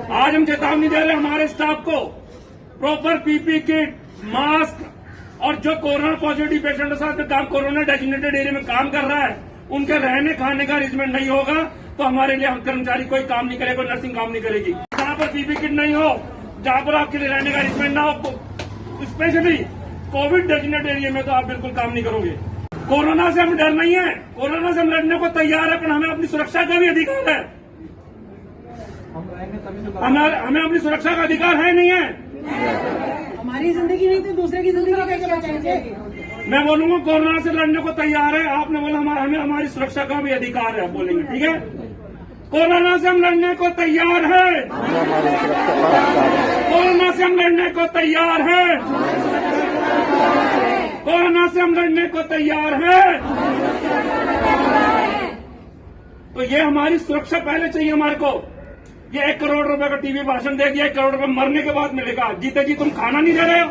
आज हम चेतावनी दे रहे हैं हमारे स्टाफ को, प्रॉपर पीपी किट, मास्क, और जो कोरोना पॉजिटिव पेशेंट के साथ काम कोरोना डेजिग्नेटेड एरिया में काम कर रहा है, उनके रहने खाने का अरेंजमेंट नहीं होगा तो हमारे लिए हम कर्मचारी कोई काम नहीं करेगा, नर्सिंग काम नहीं करेगी। जहाँ पर पीपी किट नहीं हो, जहाँ पर आपके लिए रहने का अरेंजमेंट ना हो, स्पेशली कोविड डेजिग्नेटेड एरिया में, तो आप बिल्कुल काम नहीं करोगे। कोरोना से हम डर नहीं है, कोरोना से हम लड़ने को तैयार है, पर हमें अपनी सुरक्षा का भी अधिकार है। हमें अपनी सुरक्षा का अधिकार है नहीं है। हमारी जिंदगी नहीं तो दूसरे की जिंदगी कैसे बचाएंगे? मैं बोलूंगा कोरोना से लड़ने को तैयार है, आपने बोला हमें हमारी सुरक्षा का भी अधिकार है, बोलेंगे ठीक है। कोरोना से हम लड़ने को तैयार है, कोरोना से हम लड़ने को तैयार है, कोरोना से हम लड़ने को तैयार है। तो ये हमारी सुरक्षा पहले चाहिए हमारे को। ये 1 करोड़ रुपए का टीवी भाषण दे दिया, 1 करोड़ रुपए मरने के बाद मिलेगा, जीते जी तुम खाना नहीं दे रहे हो।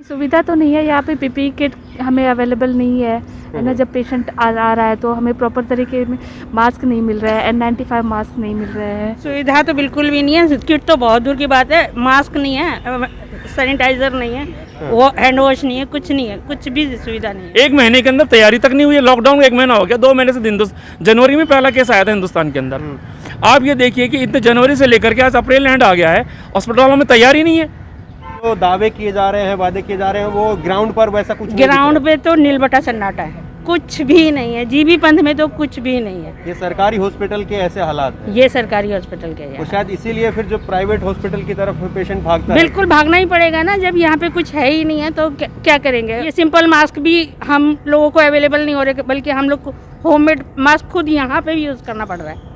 सुविधा तो नहीं है यहाँ पे, पीपी किट हमें अवेलेबल नहीं है ना। जब पेशेंट आ रहा है तो हमें प्रॉपर तरीके में मास्क नहीं मिल रहा है, N95 मास्क नहीं मिल रहे हैं। सुविधा तो बिल्कुल भी नहीं है, किट तो बहुत दूर की बात है, मास्क नहीं है, सैनिटाइजर नहीं है, वो हैंड वॉश नहीं है, कुछ नहीं है, कुछ भी सुविधा नहीं है। 1 महीने के अंदर तैयारी तक नहीं हुई है। लॉकडाउन 1 महीना हो गया, 2 महीने से जनवरी में पहला केस आया था हिंदुस्तान के अंदर। आप ये देखिए कि इतने जनवरी से लेकर के आज अप्रैल एंड आ गया है, अस्पतालों में तैयारी नहीं है। जो दावे किए जा रहे हैं, वादे किए जा रहे हैं, वो ग्राउंड पर वैसा कुछ ग्राउंड पे तो नीलबटा सन्नाटा है, कुछ भी नहीं है। जीबी पंथ में तो कुछ भी नहीं है। ये सरकारी हॉस्पिटल के ऐसे हालात, ये सरकारी हॉस्पिटल के तो शायद इसीलिए फिर जो प्राइवेट हॉस्पिटल की तरफ पेशेंट भागता है। बिल्कुल भागना ही पड़ेगा ना, जब यहाँ पे कुछ है ही नहीं है तो क्या करेंगे। ये सिंपल मास्क भी हम लोगों को अवेलेबल नहीं हो रहे, बल्कि हम लोग को होममेड मास्क खुद यहाँ पे भी यूज करना पड़ रहा है।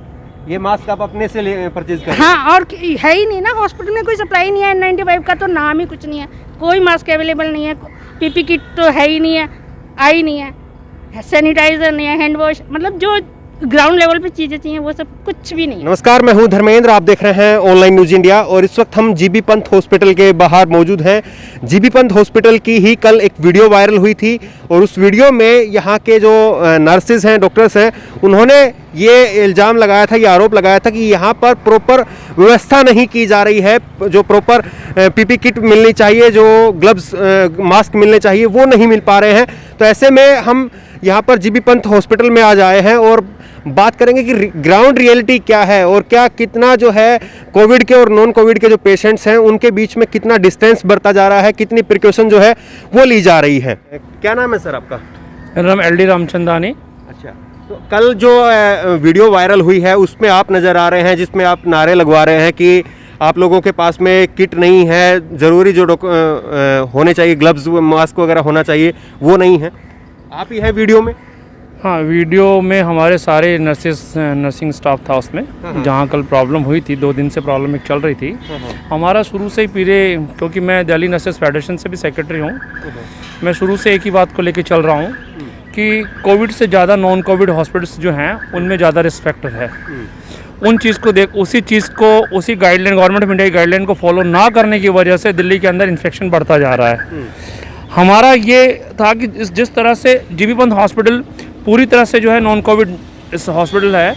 ये मास्क आप अपने से परचेज करें? हाँ, और है ही नहीं ना, हॉस्पिटल में कोई सप्लाई नहीं है। N95 का तो नाम ही कुछ नहीं है, कोई मास्क अवेलेबल नहीं है, पीपी किट तो है ही नहीं है, आई नहीं है, सैनिटाइजर नहीं है, हैंड वॉश, मतलब जो ग्राउंड लेवल पे चीजें चाहिए वो सब कुछ भी नहीं है। नमस्कार, मैं हूं धर्मेंद्र, आप देख रहे हैं ऑनलाइन न्यूज इंडिया और इस वक्त हम जीबी पंथ हॉस्पिटल के बाहर मौजूद हैं। जीबी पंथ हॉस्पिटल की ही कल एक वीडियो वायरल हुई थी और उस वीडियो में यहाँ के जो नर्सेज हैं, डॉक्टर्स हैं, उन्होंने ये इल्ज़ाम लगाया था, ये आरोप लगाया था कि यहाँ पर प्रॉपर व्यवस्था नहीं की जा रही है। जो प्रॉपर पीपी किट मिलनी चाहिए, जो ग्लव्स मास्क मिलने चाहिए, वो नहीं मिल पा रहे हैं। तो ऐसे में हम यहाँ पर जीबी पंथ हॉस्पिटल में आज आए हैं और बात करेंगे कि ग्राउंड रियलिटी क्या है और क्या कितना जो है कोविड के और नॉन कोविड के जो पेशेंट्स हैं उनके बीच में कितना डिस्टेंस बढ़ता जा रहा है, कितनी प्रिकॉशन जो है वो ली जा रही है। क्या नाम है सर आपका? मेरा नाम LD रामचंदानी। अच्छा, तो कल जो वीडियो वायरल हुई है उसमें आप नज़र आ रहे हैं, जिसमें आप नारे लगवा रहे हैं कि आप लोगों के पास में किट नहीं है, ज़रूरी जो होने चाहिए, ग्लव्स मास्क वगैरह होना चाहिए, वो नहीं है। आप ही है वीडियो में? हाँ, वीडियो में हमारे सारे नर्सिंग स्टाफ था उसमें, जहाँ कल प्रॉब्लम हुई थी, 2 दिन से प्रॉब्लम एक चल रही थी। हमारा शुरू से ही क्योंकि मैं दिल्ली नर्सेस फेडरेशन से भी सेक्रेटरी हूँ, मैं शुरू से एक ही बात को लेकर चल रहा हूँ कि कोविड से ज़्यादा नॉन कोविड हॉस्पिटल्स जो हैं उनमें ज़्यादा रिस्पेक्ट है। उन चीज़ को उसी गाइडलाइन, गवर्नमेंट ऑफ इंडिया की गाइडलाइन को फॉलो ना करने की वजह से दिल्ली के अंदर इन्फेक्शन बढ़ता जा रहा है। हमारा ये था कि जिस तरह से जीबी पंथ हॉस्पिटल पूरी तरह से जो है नॉन कोविड हॉस्पिटल है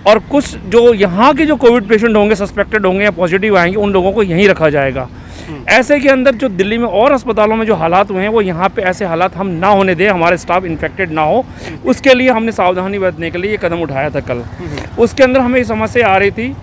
और कुछ जो यहाँ के जो कोविड पेशेंट होंगे, सस्पेक्टेड होंगे या पॉजिटिव आएंगे, उन लोगों को यहीं रखा जाएगा। ऐसे के अंदर जो दिल्ली में और अस्पतालों में जो हालात हुए हैं, वो यहाँ पे ऐसे हालात हम ना होने दें, हमारे स्टाफ इन्फेक्टेड ना हो, उसके लिए हमने सावधानी बरतने के लिए ये कदम उठाया था कल। उसके अंदर हमें समस्या आ रही थी,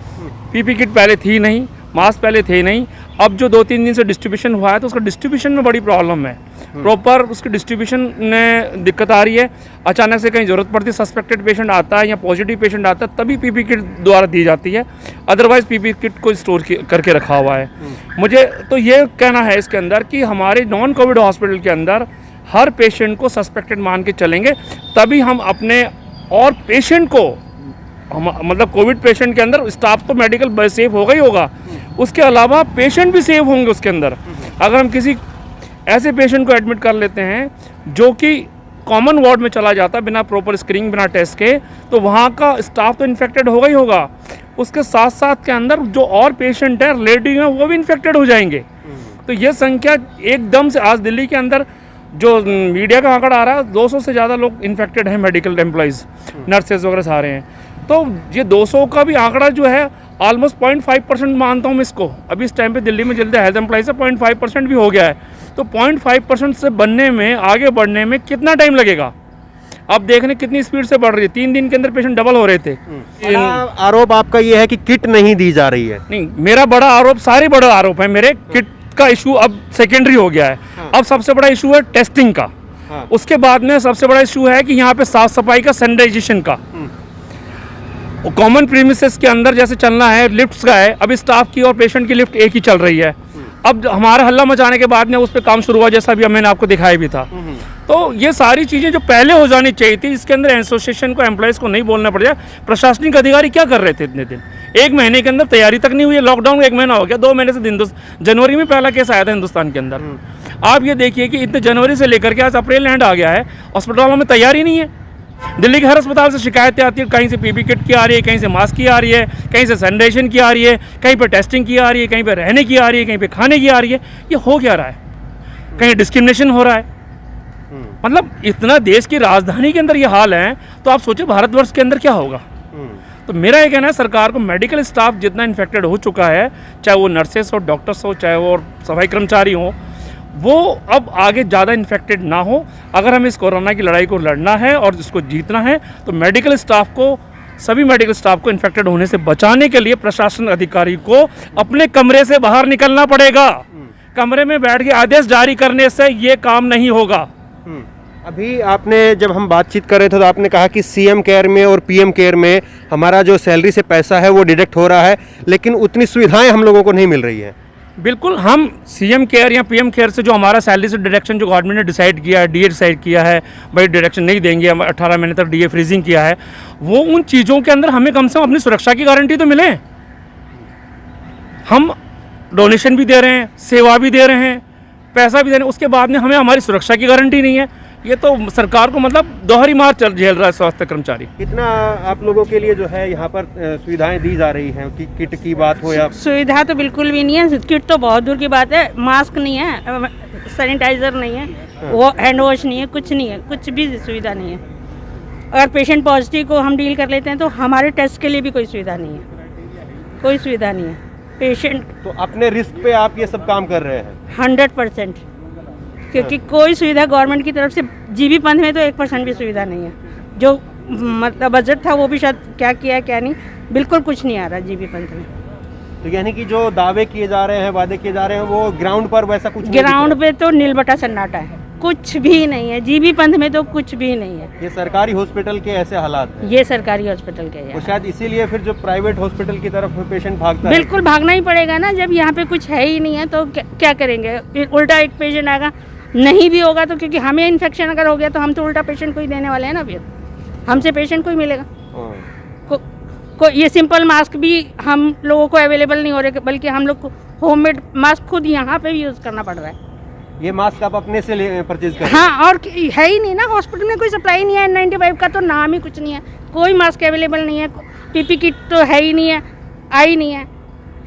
पीपी किट पहले थी नहीं, मास्क पहले थे नहीं। अब जो 2-3 दिन से डिस्ट्रीब्यूशन हुआ है तो उसका डिस्ट्रीब्यूशन में बड़ी प्रॉब्लम है, प्रॉपर उसकी डिस्ट्रीब्यूशन में दिक्कत आ रही है। अचानक से कहीं ज़रूरत पड़ती है, सस्पेक्टेड पेशेंट आता है या पॉजिटिव पेशेंट आता है, तभी पीपी किट द्वारा दी जाती है, अदरवाइज़ पीपी किट को स्टोर करके रखा हुआ है। मुझे तो ये कहना है इसके अंदर कि हमारे नॉन कोविड हॉस्पिटल के अंदर हर पेशेंट को सस्पेक्टेड मान के चलेंगे, तभी हम अपने और पेशेंट को मतलब कोविड पेशेंट के अंदर स्टाफ तो मेडिकल सेफ होगा ही होगा, उसके अलावा पेशेंट भी सेफ होंगे उसके अंदर। अगर हम किसी ऐसे पेशेंट को एडमिट कर लेते हैं जो कि कॉमन वार्ड में चला जाता है बिना प्रॉपर स्क्रीनिंग, बिना टेस्ट के, तो वहाँ का स्टाफ तो इन्फेक्टेड होगा ही होगा, उसके साथ साथ के अंदर जो और पेशेंट हैं, रिलेटिव हैं, वो भी इन्फेक्टेड हो जाएंगे। तो ये संख्या एकदम से आज दिल्ली के अंदर जो मीडिया का आंकड़ा आ रहा है, 200 से ज़्यादा लोग इन्फेक्टेड हैं, मेडिकल एम्प्लॉइज़, नर्सेज वगैरह सारे हैं। तो ये 200 का भी आंकड़ा जो है ऑलमोस्ट 0.5% मानता हूँ मैं इसको। अभी इस टाइम पे दिल्ली में जल्दी हेल्थ एम्प्लॉय से 0.5% भी हो गया है, तो 0.5% से बनने में, आगे बढ़ने में कितना टाइम लगेगा? अब देखने कितनी स्पीड से बढ़ रही है। 3 दिन के अंदर पेशेंट डबल हो रहे थे। बड़ा आरोप आपका ये है कि किट नहीं दी जा रही है। नहीं, मेरा बड़ा आरोप, सारे बड़े आरोप है मेरे। किट का इशू अब सेकेंडरी हो गया है। अब सबसे बड़ा इशू है टेस्टिंग का। उसके बाद में सबसे बड़ा इशू है कि यहाँ पे साफ सफाई का, सैनिटाइजेशन का। कॉमन प्रीमिसेस के अंदर जैसे चलना है, लिफ्ट्स का है, अब स्टाफ की और पेशेंट की लिफ्ट एक ही चल रही है। अब हमारा हल्ला मचाने के बाद में उस पर काम शुरू हुआ, जैसा भी मैंने आपको दिखाया भी था। तो ये सारी चीज़ें जो पहले हो जानी चाहिए थी, इसके अंदर एसोसिएशन को, एम्प्लॉयज़ को नहीं बोलना पड़ जाए। प्रशासनिक अधिकारी क्या कर रहे थे इतने दिन? 1 महीने के अंदर तैयारी तक नहीं हुई है। लॉकडाउन 1 महीना हो गया, 2 महीने से जनवरी में पहला केस आया था हिंदुस्तान के अंदर। आप ये देखिए कि इतने जनवरी से लेकर के आज अप्रैल एंड आ गया है, अस्पतालों में तैयारी नहीं है। दिल्ली के हर अस्पताल से शिकायतें आती है, कहीं से पीपी किट की आ रही है, कहीं से मास्क की आ रही है, कहीं से सैनिटाइजेशन की आ रही है, कहीं पे टेस्टिंग की आ रही है, कहीं पे रहने की आ रही है, कहीं पे खाने की आ रही है। ये हो क्या रहा है? कहीं डिस्क्रिमिनेशन हो रहा है। मतलब इतना देश की राजधानी के अंदर ये हाल है, तो आप सोचिए भारतवर्ष के अंदर क्या होगा। तो मेरा ये कहना है, सरकार को मेडिकल स्टाफ जितना इन्फेक्टेड हो चुका है, चाहे वो नर्सेस हो, डॉक्टर्स हो, चाहे वो सफाई कर्मचारी हो, वो अब आगे ज़्यादा इन्फेक्टेड ना हो। अगर हमें इस कोरोना की लड़ाई को लड़ना है और इसको जीतना है, तो मेडिकल स्टाफ को, सभी मेडिकल स्टाफ को इन्फेक्टेड होने से बचाने के लिए प्रशासन अधिकारी को अपने कमरे से बाहर निकलना पड़ेगा। कमरे में बैठ के आदेश जारी करने से ये काम नहीं होगा। अभी आपने, जब हम बातचीत कर रहे थे, तो आपने कहा कि सीएम केयर में और पीएम केयर में हमारा जो सैलरी से पैसा है वो डिडक्ट हो रहा है, लेकिन उतनी सुविधाएं हम लोगों को नहीं मिल रही है। बिल्कुल, हम सीएम केयर या पीएम केयर से जो हमारा सैलरी से डिडक्शन जो गवर्नमेंट ने डिसाइड किया है, डीए डिसाइड किया है, भाई डिडक्शन नहीं देंगे, हम 18 महीने तक डीए फ्रीजिंग किया है, वो उन चीज़ों के अंदर हमें कम से कम अपनी सुरक्षा की गारंटी तो मिले। हम डोनेशन भी दे रहे हैं, सेवा भी दे रहे हैं, पैसा भी दे रहे हैं, उसके बाद में हमें हमारी सुरक्षा की गारंटी नहीं है। ये तो सरकार को मतलब दोहरी मार झेल रहा है स्वास्थ्य कर्मचारी। कितना आप लोगों के लिए जो है यहाँ पर सुविधाएं दी जा रही हैं, कि किट की बात हो या? सुविधा तो बिल्कुल भी नहीं है। किट तो बहुत दूर की बात है। मास्क नहीं है, सैनिटाइजर नहीं है, वो हैंड वॉश नहीं है, कुछ नहीं है, कुछ भी सुविधा नहीं है। अगर पेशेंट पॉजिटिव को हम डील कर लेते हैं तो हमारे टेस्ट के लिए भी कोई सुविधा नहीं है, कोई सुविधा नहीं है। पेशेंट तो अपने रिस्क पे आप ये सब काम कर रहे हैं? 100%, क्योंकि कोई सुविधा गवर्नमेंट की तरफ से जीबी पंथ में तो 1% भी सुविधा नहीं है। जो मतलब बजट था वो भी शायद क्या किया क्या नहीं, बिल्कुल कुछ नहीं आ रहा जीबी पंथ में। तो यानी कि जो दावे किए जा रहे हैं, वादे किए जा रहे हैं, वो ग्राउंड पर वैसा कुछ नहीं ग्राउंड पे तो नीलबटा सन्नाटा है, कुछ भी नहीं है। जीबी पंथ में तो कुछ भी नहीं है। ये सरकारी हॉस्पिटल के ऐसे हालात हैं। ये सरकारी हॉस्पिटल के तो शायद इसीलिए फिर जो प्राइवेट हॉस्पिटल की तरफ पेशेंट भागता है। बिल्कुल भागना ही पड़ेगा ना, जब यहाँ पे कुछ है ही नहीं है तो क्या करेंगे? फिर उल्टा एक पेशेंट आएगा, नहीं भी होगा तो, क्योंकि हमें इन्फेक्शन अगर हो गया तो हम तो उल्टा पेशेंट को ही देने वाले हैं ना, फिर हमसे पेशेंट को ही मिलेगा। ये सिंपल मास्क भी हम लोगों को अवेलेबल नहीं हो रहे, बल्कि हम लोग को होममेड मास्क खुद यहाँ पे भी यूज़ करना पड़ रहा है। ये मास्क आप अपने से परचेज कर? हाँ, और है ही नहीं ना, हॉस्पिटल में कोई सप्लाई नहीं है। N95 का तो नाम ही कुछ नहीं है, कोई मास्क अवेलेबल नहीं है, पीपी किट तो है ही नहीं है, आई नहीं है,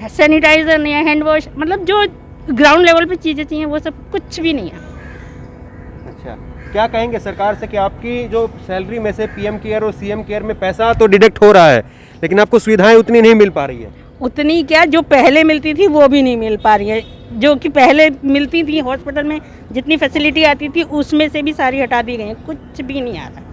सैनिटाइजर नहीं है, हैंड वॉश, मतलब जो ग्राउंड लेवल पे चीज़ें चाहिए वो सब कुछ भी नहीं है। अच्छा, क्या कहेंगे सरकार से कि आपकी जो सैलरी में से पीएम केयर और सीएम केयर में पैसा तो डिडक्ट हो रहा है, लेकिन आपको सुविधाएं उतनी नहीं मिल पा रही है? उतनी क्या, जो पहले मिलती थी वो भी नहीं मिल पा रही है। जो कि पहले मिलती थी हॉस्पिटल में, जितनी फैसिलिटी आती थी उसमें से भी सारी हटा दी गई हैं, कुछ भी नहीं आ रहा।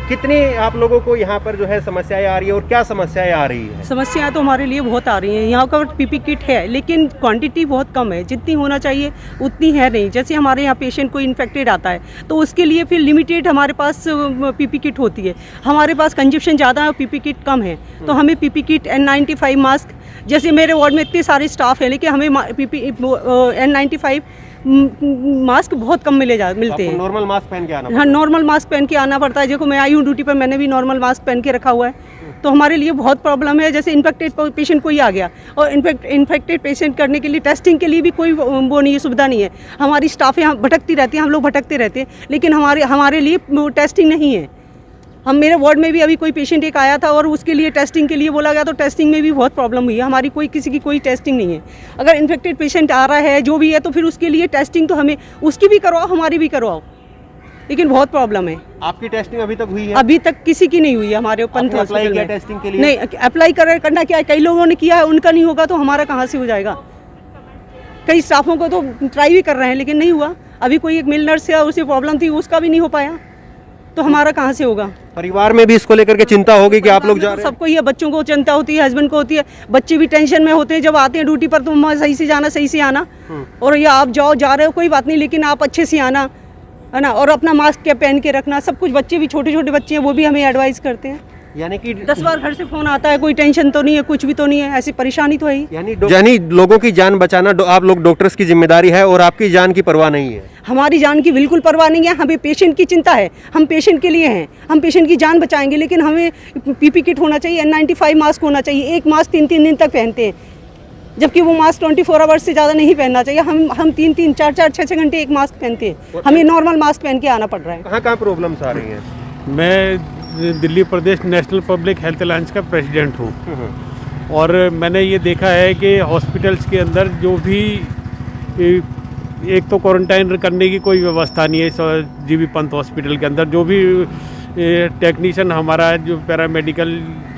कितनी आप लोगों को यहाँ पर जो है समस्याएं आ रही है, और क्या समस्याएं आ रही है? समस्याएं तो हमारे लिए बहुत आ रही हैं। यहाँ का पीपी किट है, लेकिन क्वांटिटी बहुत कम है, जितनी होना चाहिए उतनी है नहीं। जैसे हमारे यहाँ पेशेंट कोई इन्फेक्टेड आता है तो उसके लिए फिर लिमिटेड हमारे पास पीपी किट होती है। हमारे पास कंजप्शन ज़्यादा है और पीपी किट कम है, तो हमें पीपी किट N95 मास्क, जैसे मेरे वार्ड में इतने सारे स्टाफ हैं, लेकिन हमें N95 मास्क बहुत कम मिलते हैं। नॉर्मल मास्क पहन के आना? हाँ, नॉर्मल मास्क पहन के आना पड़ता है। देखो मैं आई हूँ ड्यूटी पर, मैंने भी नॉर्मल मास्क पहन के रखा हुआ है, तो हमारे लिए बहुत प्रॉब्लम है। जैसे इन्फेक्टेड पेशेंट कोई आ गया, और इन्फेक्टेड पेशेंट करने के लिए टेस्टिंग के लिए भी कोई वो नहीं है, सुविधा नहीं है। हमारी स्टाफ यहाँ भटकती रहती है, हम लोग भटकते रहते हैं, लेकिन हमारे लिए टेस्टिंग नहीं है। हम मेरे वार्ड में भी अभी कोई पेशेंट एक आया था और उसके लिए टेस्टिंग के लिए बोला गया, तो टेस्टिंग में भी बहुत प्रॉब्लम हुई है। हमारी किसी की कोई टेस्टिंग नहीं है। अगर इन्फेक्टेड पेशेंट आ रहा है जो भी है, तो फिर उसके लिए टेस्टिंग तो हमें उसकी भी करवाओ, हमारी भी करवाओ। लेकिन बहुत प्रॉब्लम है। आपकी टेस्टिंग अभी तक हुई है? अभी तक किसी की नहीं हुई है हमारे पंथ आपने अप्लाई हॉस्पिटल किया में। टेस्टिंग के लिए? नहीं, अप्लाई करना क्या है, कई लोगों ने किया है, उनका नहीं होगा तो हमारा कहाँ से हो जाएगा। कई स्टाफों को तो ट्राई भी कर रहे हैं लेकिन नहीं हुआ। अभी कोई एक मेल नर्स है, उसे प्रॉब्लम थी, उसका भी नहीं हो पाया, तो हमारा कहाँ से होगा। परिवार में भी इसको लेकर के चिंता होगी कि आप लोग जा रहे हैं? सबको ही है, बच्चों को चिंता होती है, हस्बैंड को होती है, बच्चे भी टेंशन में होते हैं जब आते हैं ड्यूटी पर, तो सही से जाना, सही से आना। और ये आप जाओ, जा रहे हो कोई बात नहीं, लेकिन आप अच्छे से आना, है ना, और अपना मास्क क्या पहन के रखना, सब कुछ। बच्चे भी, छोटे छोटे बच्चे हैं, वो भी हमें एडवाइस करते हैं। यानी कि 10 बार घर से फोन आता है, कोई टेंशन तो नहीं है, कुछ भी तो नहीं है, ऐसी परेशानी तो है ही। यानी लोगों की जान बचाना आप लोग डॉक्टर्स की जिम्मेदारी है और आपकी जान की परवाह नहीं है? हमारी जान की बिल्कुल परवाह नहीं है, हमें पेशेंट की चिंता है, हम पेशेंट के लिए हैं, हम पेशेंट की जान बचाएंगे, लेकिन हमें पीपी किट होना चाहिए, N95 मास्क होना चाहिए। एक मास्क 3-3 दिन तक पहनते हैं, जबकि वो मास्क 24 आवर्स से ज़्यादा नहीं पहनना चाहिए। हम 3-3, 4-4, 6-6 घंटे एक मास्क पहनते हैं, हमें नॉर्मल मास्क पहन के आना पड़ रहा है। कहाँ प्रॉब्लम्स आ रही हैं? मैं दिल्ली प्रदेश नेशनल पब्लिक हेल्थ अलायंस का प्रेसिडेंट हूँ और मैंने ये देखा है कि हॉस्पिटल्स के अंदर जो भी एक तो क्वारंटाइन करने की कोई व्यवस्था नहीं है। जीबी पंत हॉस्पिटल के अंदर जो भी टेक्नीशियन हमारा जो पैरामेडिकल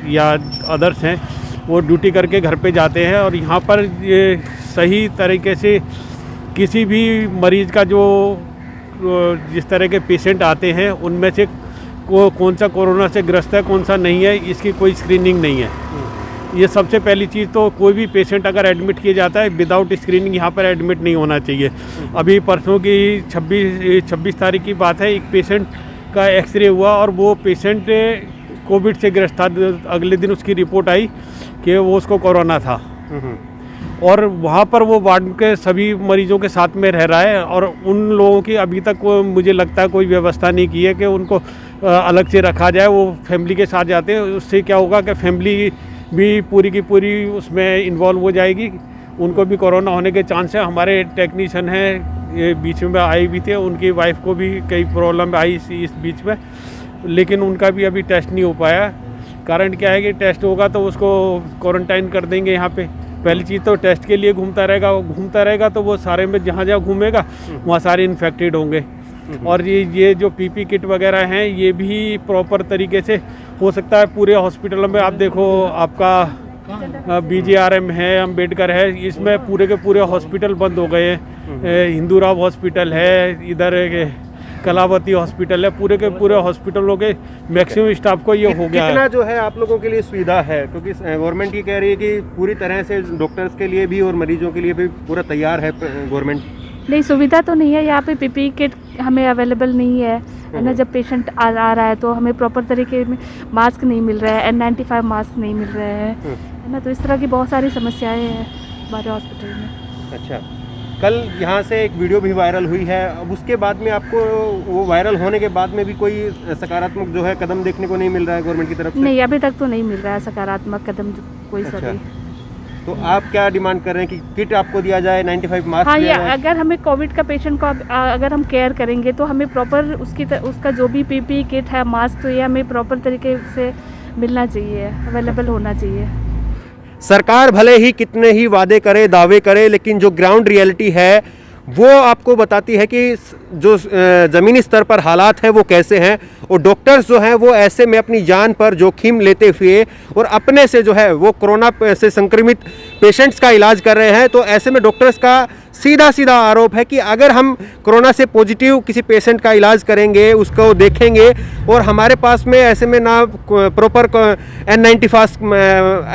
या अदर्स हैं वो ड्यूटी करके घर पे जाते हैं और यहाँ पर ये सही तरीके से किसी भी मरीज़ का जो जिस तरह के पेशेंट आते हैं उनमें से कौन सा कोरोना से ग्रस्त है, कौन सा नहीं है, इसकी कोई स्क्रीनिंग नहीं है। ये सबसे पहली चीज़। तो कोई भी पेशेंट अगर एडमिट किया जाता है विदाउट स्क्रीनिंग यहाँ पर एडमिट नहीं होना चाहिए। अभी परसों की 26 तारीख की बात है, एक पेशेंट का एक्सरे हुआ और वो पेशेंट कोविड से ग्रस्त था। अगले दिन उसकी रिपोर्ट आई कि वो उसको कोरोना था और वहाँ पर वो वार्ड के सभी मरीजों के साथ में रह रहा है और उन लोगों की अभी तक मुझे लगता है कोई व्यवस्था नहीं की है कि उनको अलग से रखा जाए। वो फैमिली के साथ जाते हैं, उससे क्या होगा कि फैमिली भी पूरी की पूरी उसमें इन्वॉल्व हो जाएगी, उनको भी कोरोना होने के चांस है। हमारे टेक्नीशियन हैं, ये बीच में आए भी थे, उनकी वाइफ को भी कई प्रॉब्लम आई इस बीच में, लेकिन उनका भी अभी टेस्ट नहीं हो पाया। कारण क्या है कि टेस्ट होगा तो उसको क्वारंटाइन कर देंगे यहाँ पे। पहली चीज़ तो टेस्ट के लिए घूमता रहेगा तो वो सारे में जहाँ घूमेगा वहाँ सारे इन्फेक्टेड होंगे। और ये जो पीपी किट वगैरह हैं ये भी प्रॉपर तरीके से हो सकता है पूरे हॉस्पिटलों में। आप देखो, आपका BGRM है, अम्बेडकर है, इसमें पूरे के पूरे हॉस्पिटल बंद हो गए हैं। हिंदूराव हॉस्पिटल है, इधर कलावती हॉस्पिटल है, पूरे के पूरे हॉस्पिटलों के मैक्सिमम स्टाफ को ये हो गया है। कितना जो है आप लोगों के लिए सुविधा है, क्योंकि गवर्नमेंट ये कह रही है कि पूरी तरह से डॉक्टर्स के लिए भी और मरीजों के लिए भी पूरा तैयार है गवर्नमेंट। नहीं, सुविधा तो नहीं है यहाँ पे, पीपी किट हमें अवेलेबल नहीं है ना। जब पेशेंट आ रहा है तो हमें प्रॉपर तरीके में मास्क नहीं मिल रहा है, N95 मास्क नहीं मिल रहे हैं, है ना। तो इस तरह की बहुत सारी समस्याएं हैं हमारे हॉस्पिटल में। अच्छा, कल यहाँ से एक वीडियो भी वायरल हुई है, अब उसके बाद में आपको वो वायरल होने के बाद में भी कोई सकारात्मक जो है कदम देखने को नहीं मिल रहा है गवर्नमेंट की तरफ से? नहीं, अभी तक तो नहीं मिल रहा है सकारात्मक कदम कोई सा भी। तो आप क्या डिमांड कर रहे हैं कि किट आपको दिया जाए, 95 मास्क हाँ, दिया जाए? अगर हमें कोविड का पेशेंट को अगर हम केयर करेंगे तो हमें प्रॉपर उसका जो भी पीपी किट है, मास्क, तो ये हमें प्रॉपर तरीके से मिलना चाहिए, अवेलेबल होना चाहिए। सरकार भले ही कितने ही वादे करे, दावे करे, लेकिन जो ग्राउंड रियलिटी है वो आपको बताती है कि जो ज़मीनी स्तर पर हालात हैं वो कैसे हैं। और डॉक्टर्स जो हैं वो ऐसे में अपनी जान पर जोखिम लेते हुए और अपने से जो है वो कोरोना से संक्रमित पेशेंट्स का इलाज कर रहे हैं। तो ऐसे में डॉक्टर्स का सीधा आरोप है कि अगर हम कोरोना से पॉजिटिव किसी पेशेंट का इलाज करेंगे, उसको देखेंगे और हमारे पास में ऐसे में ना प्रॉपर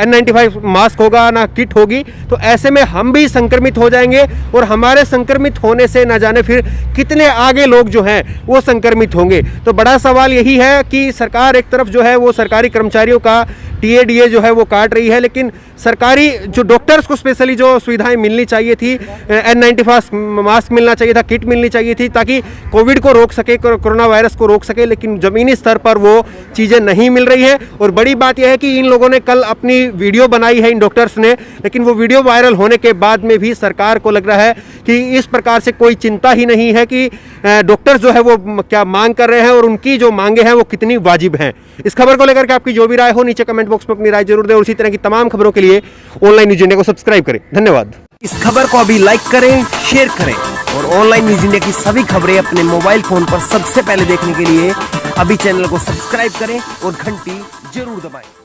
N95 मास्क होगा, ना किट होगी, तो ऐसे में हम भी संक्रमित हो जाएंगे और हमारे संक्रमित होने से ना जाने फिर कितने आगे लोग जो हैं वो संक्रमित होंगे। तो बड़ा सवाल यही है कि सरकार एक तरफ जो है वो सरकारी कर्मचारियों का TADA जो है वो काट रही है, लेकिन सरकारी जो डॉक्टर्स को स्पेशली जो सुविधाएं मिलनी चाहिए थी, N95 मास्क मिलना चाहिए था, किट मिलनी चाहिए थी ताकि कोविड को रोक सके, कोरोना वायरस को रोक सके, लेकिन ज़मीनी स्तर पर वो चीज़ें नहीं मिल रही है। और बड़ी बात यह है कि इन लोगों ने कल अपनी वीडियो बनाई है, इन डॉक्टर्स ने, लेकिन वो वीडियो वायरल होने के बाद में भी सरकार को लग रहा है कि इस प्रकार से कोई चिंता ही नहीं है कि डॉक्टर्स जो है वो क्या मांग कर रहे हैं और उनकी जो मांगे हैं वो कितनी वाजिब हैं। इस खबर को लेकर के आपकी जो भी राय हो नीचे कमेंट बॉक्स में अपनी राय जरूर दें और इसी तरह की तमाम खबरों के लिए ऑनलाइन न्यूज़ इंडिया को सब्सक्राइब करें। धन्यवाद। इस खबर को अभी लाइक करें, शेयर करें और ऑनलाइन न्यूज इंडिया की सभी खबरें अपने मोबाइल फोन पर सबसे पहले देखने के लिए अभी चैनल को सब्सक्राइब करें और घंटी जरूर दबाएं।